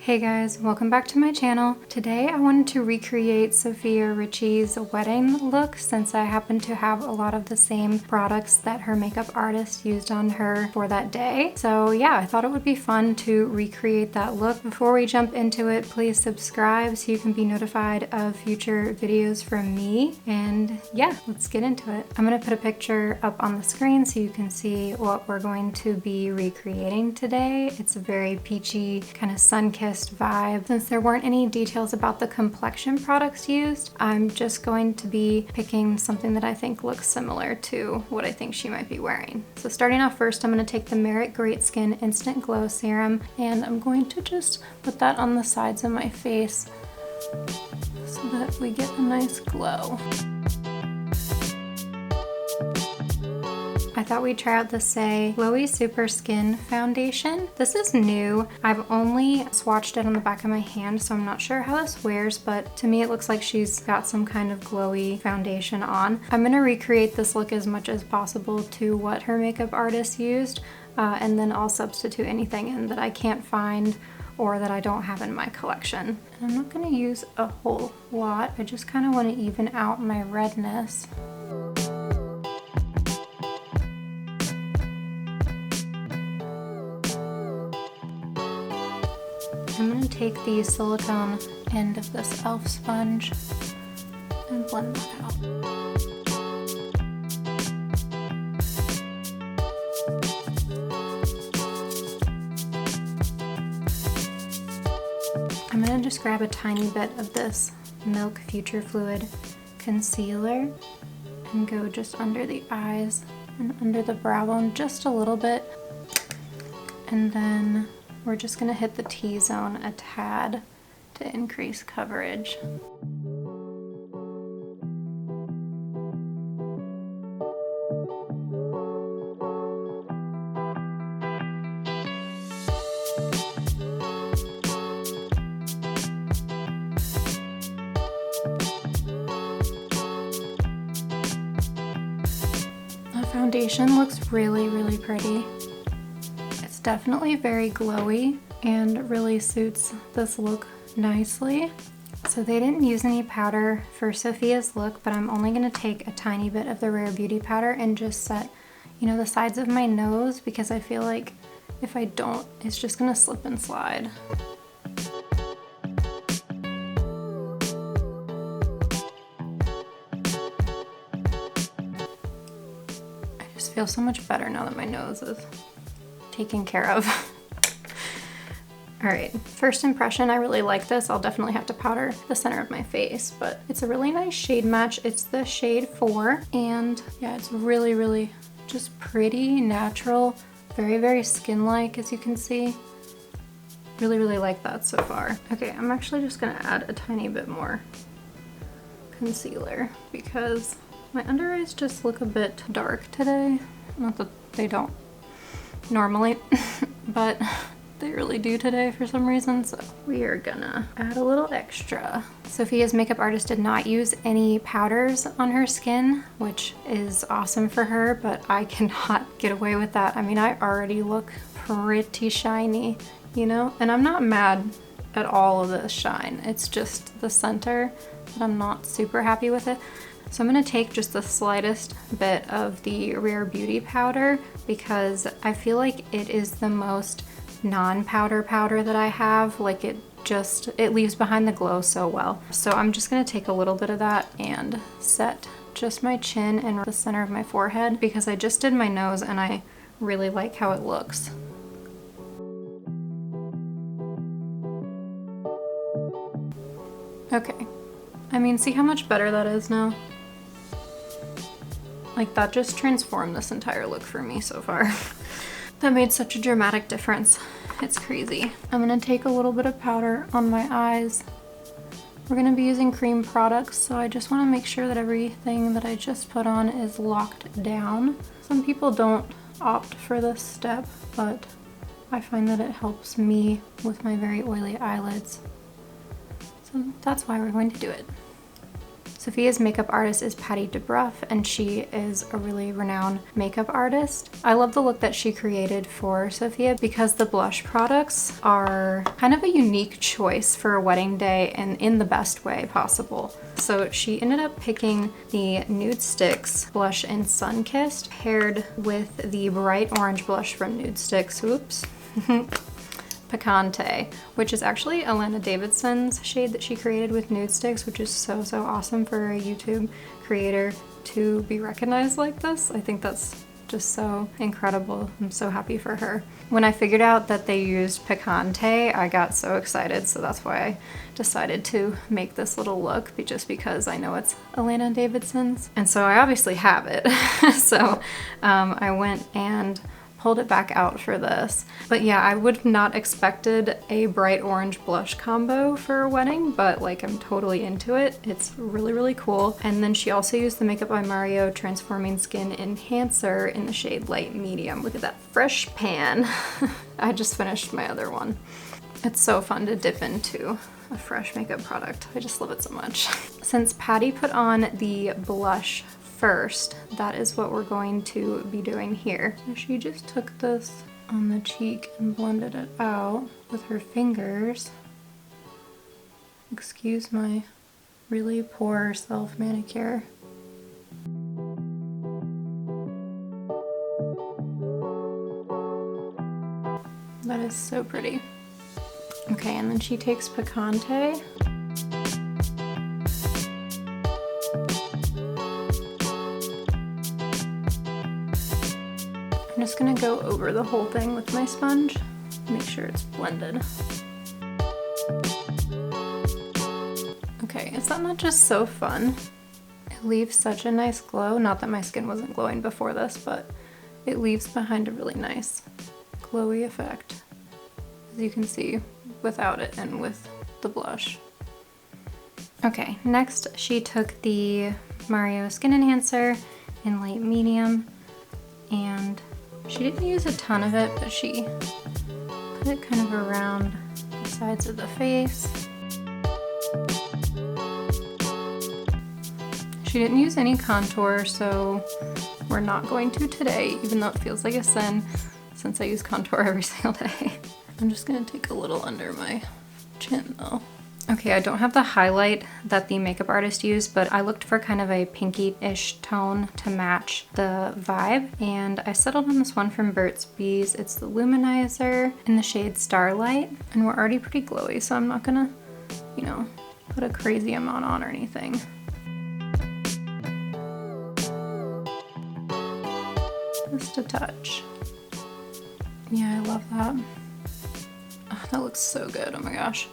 Hey guys, welcome back to my channel. Today I wanted to recreate Sophia Richie's wedding look since I happen to have a lot of the same products that her makeup artist used on her for that day. So yeah, I thought it would be fun to recreate that look. Before we jump into it, please subscribe so you can be notified of future videos from me. And yeah, let's get into it. I'm gonna put a picture up on the screen so you can see what we're going to be recreating today. It's a very peachy, kind of sun-kissed vibe. Since there weren't any details about the complexion products used, I'm just going to be picking something that I think looks similar to what I think she might be wearing. So starting off first, I'm going to take the Merit Great Skin Instant Glow Serum and I'm going to just put that on the sides of my face so that we get a nice glow. I thought we'd try out the Saie Glowy Super Skin Foundation. This is new. I've only swatched it on the back of my hand, so I'm not sure how this wears, but to me it looks like she's got some kind of glowy foundation on. I'm gonna recreate this look as much as possible to what her makeup artist used, and then I'll substitute anything in that I can't find or that I don't have in my collection. And I'm not gonna use a whole lot. I just kind of want to even out my redness. I'm going to take the silicone end of this e.l.f. sponge and blend that out. I'm going to just grab a tiny bit of this Milk Future Fluid concealer and go just under the eyes and under the brow bone just a little bit, and then we're just gonna hit the T-zone a tad to increase coverage. The foundation looks really, really pretty. Definitely very glowy and really suits this look nicely. So they didn't use any powder for Sophia's look, but I'm only going to take a tiny bit of the Rare Beauty powder and just set, you know, the sides of my nose, because I feel like if I don't, it's just going to slip and slide. I just feel so much better now that my nose is taken care of. All right, first impression, I really like this. I'll definitely have to powder the center of my face, but it's a really nice shade match. It's the shade 4, and yeah, it's really, really just pretty, natural, very, very skin-like, as you can see. Really, really like that so far. Okay, I'm actually just gonna add a tiny bit more concealer because my under eyes just look a bit dark today. Not that they don't normally, but they really do today for some reason, so we are gonna add a little extra. Sophia's makeup artist did not use any powders on her skin, which is awesome for her, but I cannot get away with that. I mean, I already look pretty shiny, you know? And I'm not mad at all of this shine. It's just the center that I'm not super happy with it. So I'm going to take just the slightest bit of the Rare Beauty powder because I feel like it is the most non-powder powder that I have. Like it leaves behind the glow so well. So I'm just going to take a little bit of that and set just my chin and the center of my forehead because I just did my nose and I really like how it looks. Okay. I mean, see how much better that is now? Like that just transformed this entire look for me so far. That made such a dramatic difference. It's crazy. I'm gonna take a little bit of powder on my eyes. We're gonna be using cream products, so I just wanna make sure that everything that I just put on is locked down. Some people don't opt for this step, but I find that it helps me with my very oily eyelids. So that's why we're going to do it. Sophia's makeup artist is Patty DeBruff, and she is a really renowned makeup artist. I love the look that she created for Sophia because the blush products are kind of a unique choice for a wedding day and in the best way possible. So she ended up picking the Nudestix blush in Sunkissed paired with the bright orange blush from Nudestix, oops, Picante, which is actually Alana Davidson's shade that she created with Nudestix, which is so awesome for a YouTube creator to be recognized like this. I think that's just so incredible. I'm so happy for her. When I figured out that they used Picante, I got so excited, so that's why I decided to make this little look, just because I know it's Alana Davidson's. And so I obviously have it. So I went and pulled it back out for this. But yeah, I would have not expected a bright orange blush combo for a wedding, but like I'm totally into it. It's really cool. And then she also used the Makeup by Mario Transforming Skin Enhancer in the shade Light Medium. Look at that fresh pan. I just finished my other one. It's so fun to dip into a fresh makeup product. I just love it so much. Since Patty put on the blush first, that is what we're going to be doing here. So she just took this on the cheek and blended it out with her fingers. Excuse my really poor self manicure. That is so pretty. Okay, and then she takes Picante. I'm just gonna go over the whole thing with my sponge, make sure it's blended. Okay, is that not just so fun? It leaves such a nice glow. Not that my skin wasn't glowing before this, but it leaves behind a really nice glowy effect, as you can see, without it and with the blush. Okay, next she took the Mario Skin Enhancer in Light Medium, and she didn't use a ton of it, but she put it kind of around the sides of the face. She didn't use any contour, so we're not going to today, even though it feels like a sin since I use contour every single day. I'm just gonna take a little under my chin though. Okay, I don't have the highlight that the makeup artist used, but I looked for kind of a pinky-ish tone to match the vibe, and I settled on this one from Burt's Bees. It's the Luminizer in the shade Starlight, and we're already pretty glowy, so I'm not gonna, you know, put a crazy amount on or anything. Just a touch. Yeah, I love that. Oh, that looks so good, oh my gosh.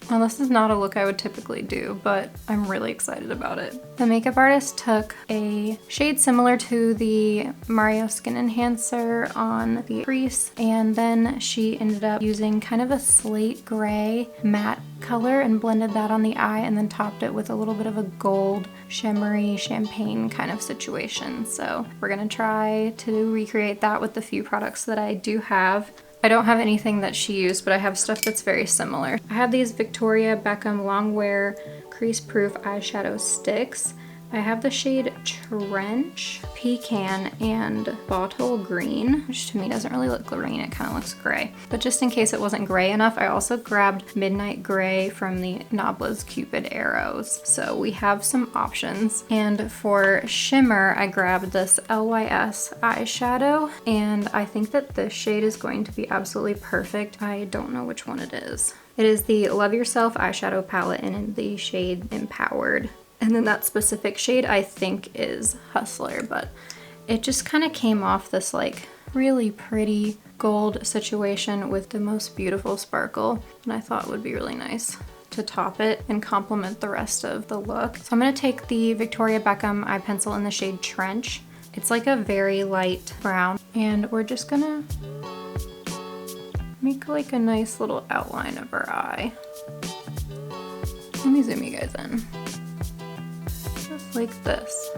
Well, this is not a look I would typically do, but I'm really excited about it. The makeup artist took a shade similar to the Mario Skin Enhancer on the crease, and then she ended up using kind of a slate gray matte color and blended that on the eye, and then topped it with a little bit of a gold shimmery champagne kind of situation. So we're gonna try to recreate that with the few products that I do have. I don't have anything that she used, but I have stuff that's very similar. I have these Victoria Beckham Longwear Crease Proof Eyeshadow Sticks. I have the shade Trench, Pecan, and Bottle Green, which to me doesn't really look green, it kind of looks gray. But just in case it wasn't gray enough, I also grabbed Midnight Gray from the Nabla's Cupid Arrows. So we have some options. And for shimmer, I grabbed this LYS eyeshadow, and I think that this shade is going to be absolutely perfect. I don't know which one it is. It is the Love Yourself eyeshadow palette in the shade Empowered. And then that specific shade I think is Hustler, but it just kind of came off this like really pretty gold situation with the most beautiful sparkle, and I thought it would be really nice to top it and complement the rest of the look. So I'm gonna take the Victoria Beckham eye pencil in the shade Trench. It's like a very light brown, and we're just gonna make like a nice little outline of her eye. Let me zoom you guys in. Just like this.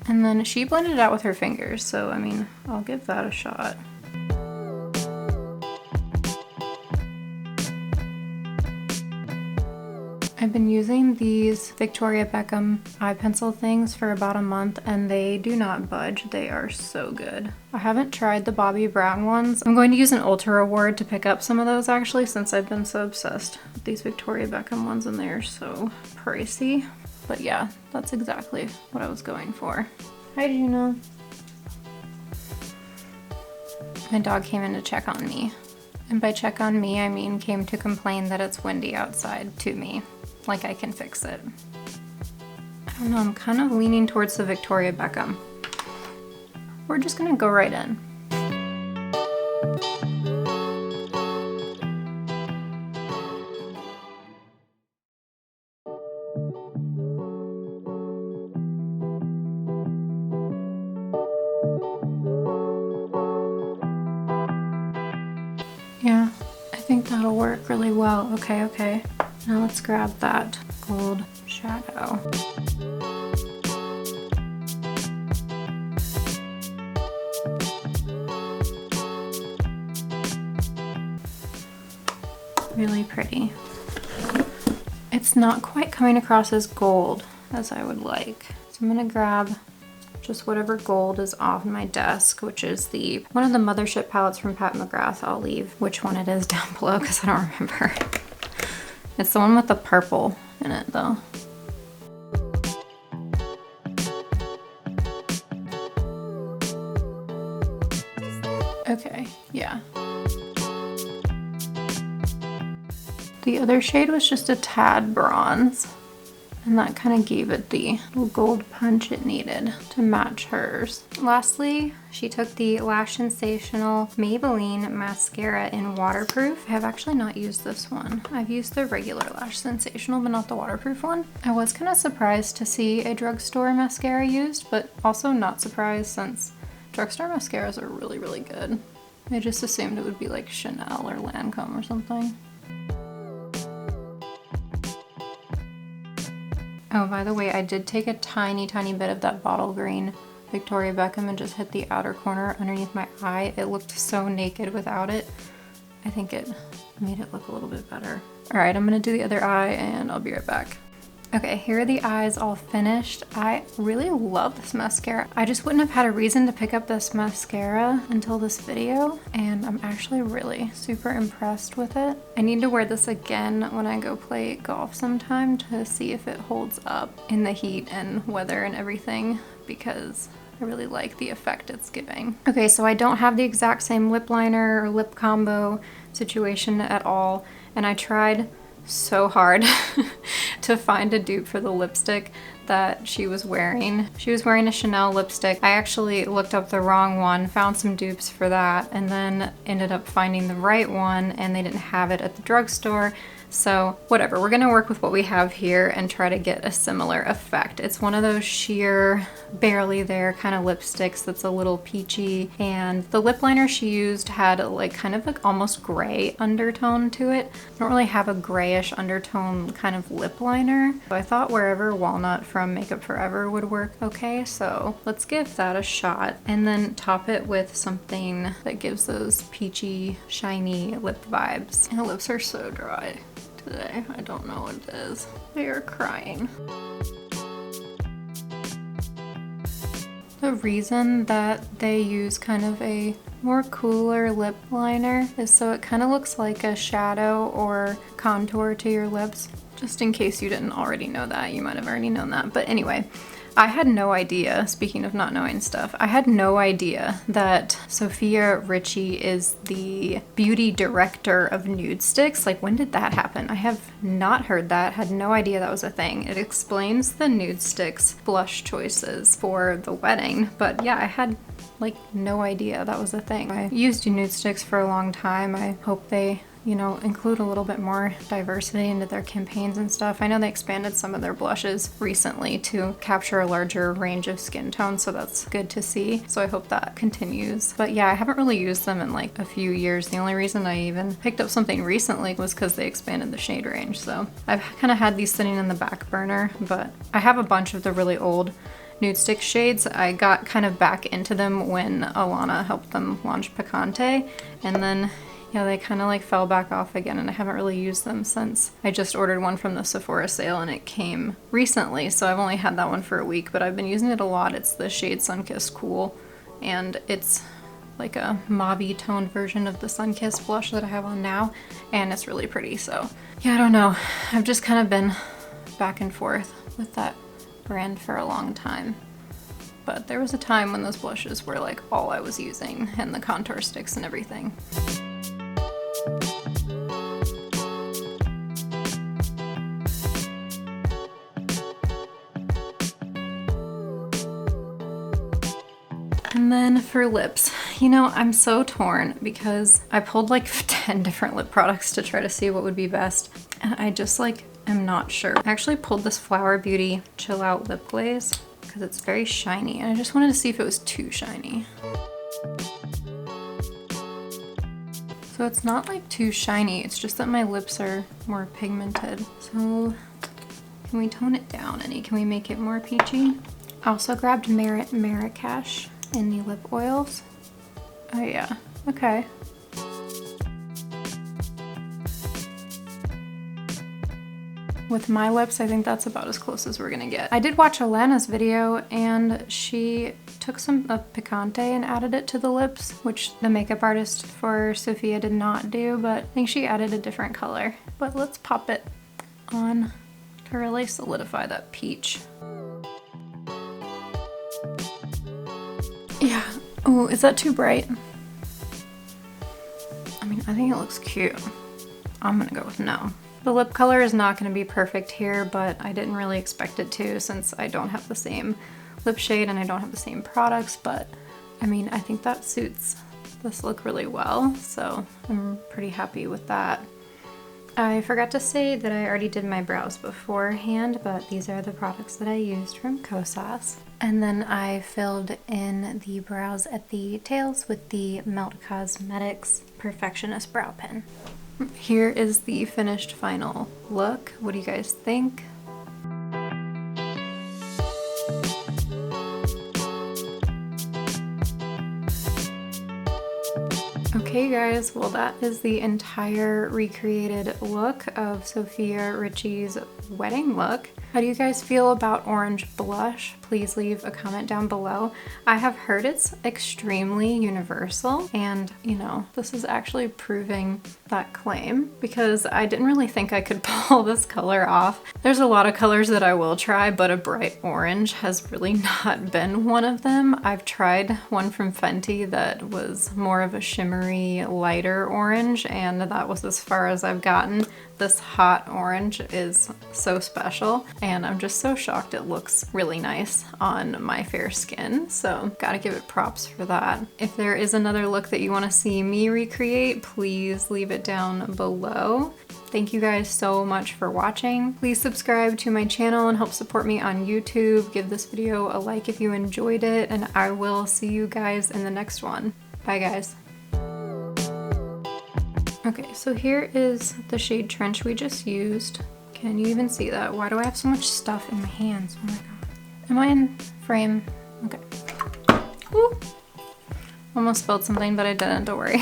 And then she blended it out with her fingers, so I mean, I'll give that a shot. I've been using these Victoria Beckham eye pencil things for about a month and they do not budge. They are so good. I haven't tried the Bobbi Brown ones. I'm going to use an Ulta reward to pick up some of those actually, since I've been so obsessed with these Victoria Beckham ones and they're so pricey. But yeah, that's exactly what I was going for. Hi, Juno. My dog came in to check on me. And by check on me, I mean came to complain that it's windy outside to me. Like I can fix it. I don't know, I'm kind of leaning towards the Victoria Beckham. We're just gonna go right in. Yeah, I think that'll work really well. Okay. Now let's grab that gold shadow. Really pretty. It's not quite coming across as gold as I would like. So I'm gonna grab just whatever gold is off my desk, which is one of the Mothership palettes from McGrath. I'll leave which one it is down below because I don't remember. It's the one with the purple in it though. Okay, yeah. The other shade was just a tad bronze. And that kind of gave it the little gold punch it needed to match hers. Lastly, she took the Lash Sensational Maybelline mascara in waterproof. I have actually not used this one. I've used the regular Lash Sensational, but not the waterproof one. I was kind of surprised to see a drugstore mascara used, but also not surprised since drugstore mascaras are really, really good. I just assumed it would be like Chanel or Lancome or something. Oh, by the way, I did take a tiny bit of that bottle green Victoria Beckham and just hit the outer corner underneath my eye. It looked so naked without it. I think it made it look a little bit better. All right, I'm gonna do the other eye and I'll be right back. Okay, here are the eyes all finished. I really love this mascara. I just wouldn't have had a reason to pick up this mascara until this video, and I'm actually really super impressed with it. I need to wear this again when I go play golf sometime to see if it holds up in the heat and weather and everything, because I really like the effect it's giving. Okay, so I don't have the exact same lip liner or lip combo situation at all, and I tried so hard to find a dupe for the lipstick that she was wearing. She was wearing a Chanel lipstick. I actually looked up the wrong one, found some dupes for that, and then ended up finding the right one, and they didn't have it at the drugstore. So whatever, we're gonna work with what we have here and try to get a similar effect. It's one of those sheer, barely there kind of lipsticks that's a little peachy, and the lip liner she used had like kind of like almost gray undertone to it. I don't really have a grayish undertone kind of lip liner, so I thought Wherever Walnut from Makeup Forever would work okay, so let's give that a shot and then top it with something that gives those peachy, shiny lip vibes. And the lips are so dry today. I don't know what it is. They are crying. The reason that they use kind of a more cooler lip liner is so it kind of looks like a shadow or contour to your lips. Just in case you didn't already know that, you might have already known that. But anyway, I had no idea, speaking of not knowing stuff, I had no idea that Sophia Richie is the beauty director of Nudestix. Like, when did that happen? I have not heard that, had no idea that was a thing. It explains the Nudestix blush choices for the wedding, but yeah, I had like no idea that was a thing. I used Nudestix for a long time. I hope they, you know, include a little bit more diversity into their campaigns and stuff. I know they expanded some of their blushes recently to capture a larger range of skin tones, so that's good to see. So I hope that continues. But yeah, I haven't really used them in like a few years. The only reason I even picked up something recently was because they expanded the shade range. So I've kind of had these sitting in the back burner, but I have a bunch of the really old Nudestix shades. I got kind of back into them when Alana helped them launch Picante, and then Yeah, they kind of like fell back off again, and I haven't really used them since I just ordered one from the Sephora sale and it came recently, so I've only had that one for a week, but I've been using it a lot. It's the shade Sunkissed Cool, and it's like a mauve-y toned version of the Sunkissed blush that I have on now, and it's really pretty. So yeah, I don't know. I've just kind of been back and forth with that brand for a long time. But there was a time when those blushes were like all I was using, and the contour sticks and everything. And then for lips, you know, I'm so torn because I pulled like 10 different lip products to try to see what would be best. And I just like am not sure. I actually pulled this Flower Beauty Chill Out Lip Glaze because it's very shiny, and I just wanted to see if it was too shiny. So it's not like too shiny, it's just that my lips are more pigmented. So can we tone it down any? Can we make it more peachy? I also grabbed Merit Marrakesh in the lip oils. Oh yeah, okay. With my lips, I think that's about as close as we're gonna get. I did watch Alana's video, and she took some picante and added it to the lips, which the makeup artist for Sophia did not do, but I think she added a different color. But let's pop it on to really solidify that peach. Yeah. Oh, is that too bright? I mean, I think it looks cute. I'm gonna go with no. The lip color is not gonna be perfect here, but I didn't really expect it to since I don't have the same lip shade and I don't have the same products, but I mean, I think that suits this look really well, so I'm pretty happy with that. I forgot to say that I already did my brows beforehand, but these are the products that I used from Kosas. And then I filled in the brows at the tails with the Melt Cosmetics Perfectionist Brow Pen. Here is the finished final look. What do you guys think? Okay guys, well that is the entire recreated look of Sophia Richi's wedding look. How do you guys feel about orange blush? Please leave a comment down below. I have heard it's extremely universal, and you know, this is actually proving that claim because I didn't really think I could pull this color off. There's a lot of colors that I will try, but a bright orange has really not been one of them. I've tried one from Fenty that was more of a shimmery, lighter orange, and that was as far as I've gotten. This hot orange is so special, and I'm just so shocked it looks really nice on my fair skin, so gotta give it props for that. If there is another look that you want to see me recreate, please leave it down below. Thank you guys so much for watching. Please subscribe to my channel and help support me on YouTube. Give this video a like if you enjoyed it, and I will see you guys in the next one. Bye guys. Okay, so here is the shade Trench we just used. Can you even see that? Why do I have so much stuff in my hands? Oh my god. Am I in frame? Okay. Woo. Almost spilled something, but I didn't, don't worry.